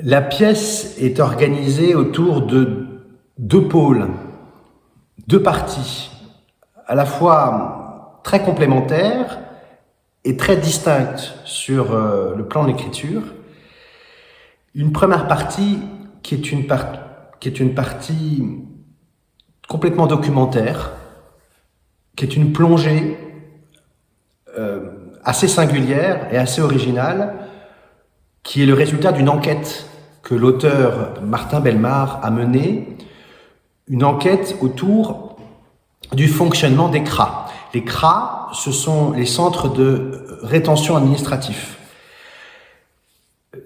La pièce est organisée autour de deux pôles, deux parties, à la fois très complémentaires et très distinctes sur le plan de l'écriture. Une première partie qui est une partie complètement documentaire, qui est une plongée assez singulière et assez originale, qui est le résultat d'une enquête que l'auteur Martin Bellemare a menée, une enquête autour du fonctionnement des CRA. Les CRA, ce sont les centres de rétention administratif.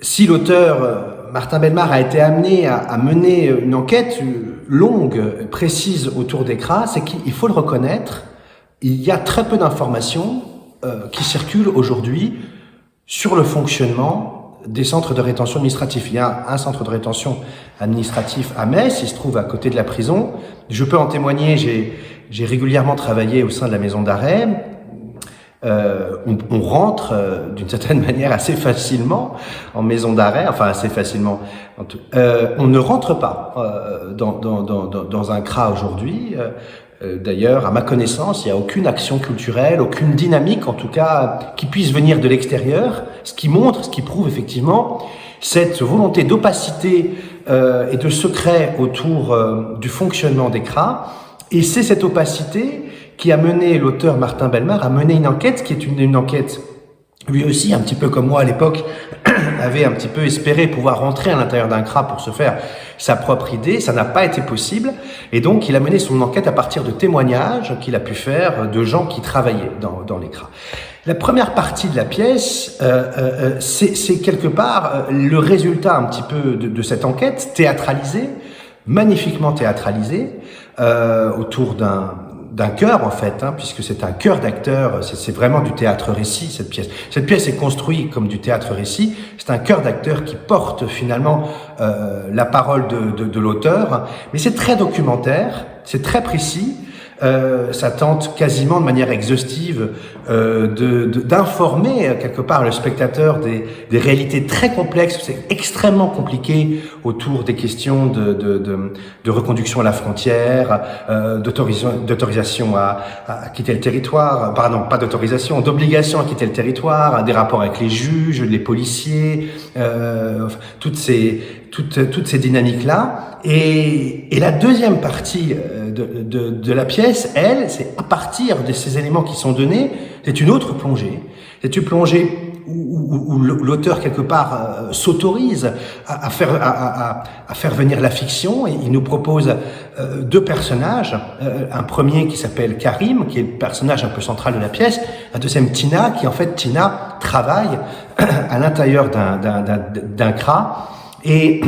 Si l'auteur Martin Bellemare a été amené à mener une enquête longue, précise autour des CRA, c'est qu'il faut le reconnaître, il y a très peu d'informations qui circulent aujourd'hui sur le fonctionnement des centres de rétention administratif. Il y a un centre de rétention administratif à Metz, il se trouve à côté de la prison. Je peux en témoigner, j'ai régulièrement travaillé au sein de la maison d'arrêt. On rentre d'une certaine manière assez facilement en maison d'arrêt, enfin assez facilement. On ne rentre pas dans un CRA aujourd'hui. D'ailleurs, à ma connaissance, il n'y a aucune action culturelle, aucune dynamique, en tout cas, qui puisse venir de l'extérieur, ce qui prouve effectivement cette volonté d'opacité et de secret autour du fonctionnement des CRA. Et c'est cette opacité qui a mené l'auteur Martin Bellemare à mener une enquête qui est une enquête, lui aussi, un petit peu comme moi à l'époque, avait un petit peu espéré pouvoir rentrer à l'intérieur d'un CRA pour se faire sa propre idée. Ça n'a pas été possible. Et donc, il a mené son enquête à partir de témoignages qu'il a pu faire de gens qui travaillaient dans les CRA. La première partie de la pièce, c'est quelque part le résultat un petit peu de cette enquête théâtralisée, magnifiquement théâtralisée, autour d'un chœur en fait, puisque c'est un chœur d'acteurs, c'est vraiment du théâtre-récit cette pièce. Cette pièce est construite comme du théâtre-récit, c'est un chœur d'acteurs qui porte finalement la parole de l'auteur, mais c'est très documentaire, c'est très précis, ça tente quasiment de manière exhaustive d'informer quelque part le spectateur des réalités très complexes. C'est extrêmement compliqué autour des questions de reconduction à la frontière, d'autorisation à quitter le territoire, pardon, pas d'autorisation, d'obligation à quitter le territoire, des rapports avec les juges, les policiers, toutes ces dynamiques-là. Et la deuxième partie de la pièce, elle, c'est à partir de ces éléments qui sont donnés, c'est une autre plongée. C'est une plongée où l'auteur, quelque part, s'autorise à faire venir la fiction. Et il nous propose deux personnages. Un premier qui s'appelle Karim, qui est le personnage un peu central de la pièce. Un deuxième, Tina, qui en fait, Tina travaille à l'intérieur d'un CRA. Et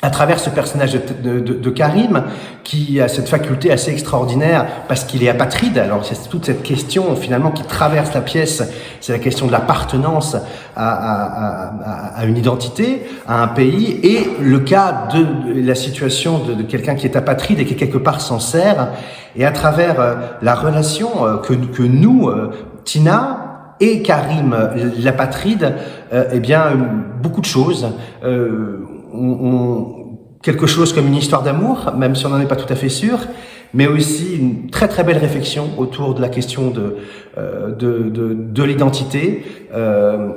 à travers ce personnage de Karim, qui a cette faculté assez extraordinaire parce qu'il est apatride. Alors c'est toute cette question finalement qui traverse la pièce, c'est la question de l'appartenance à une identité, à un pays, et le cas de la situation de quelqu'un qui est apatride et qui quelque part s'en sert. Et à travers la relation que nous, Tina et Karim, l'apatride, eh bien beaucoup de choses. Quelque chose comme une histoire d'amour, même si on n'en est pas tout à fait sûr, mais aussi une très très belle réflexion autour de la question de l'identité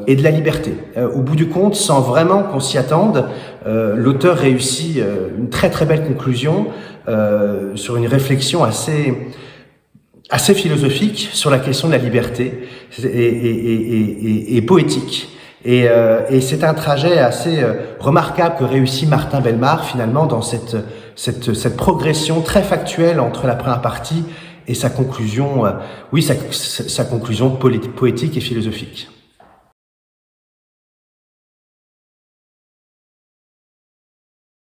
et de la liberté. Au bout du compte, sans vraiment qu'on s'y attende, l'auteur réussit une très très belle conclusion sur une réflexion assez philosophique sur la question de la liberté et poétique. Et c'est un trajet assez remarquable que réussit Martin Bellemare finalement dans cette progression très factuelle entre la première partie et sa conclusion, sa conclusion poétique et philosophique.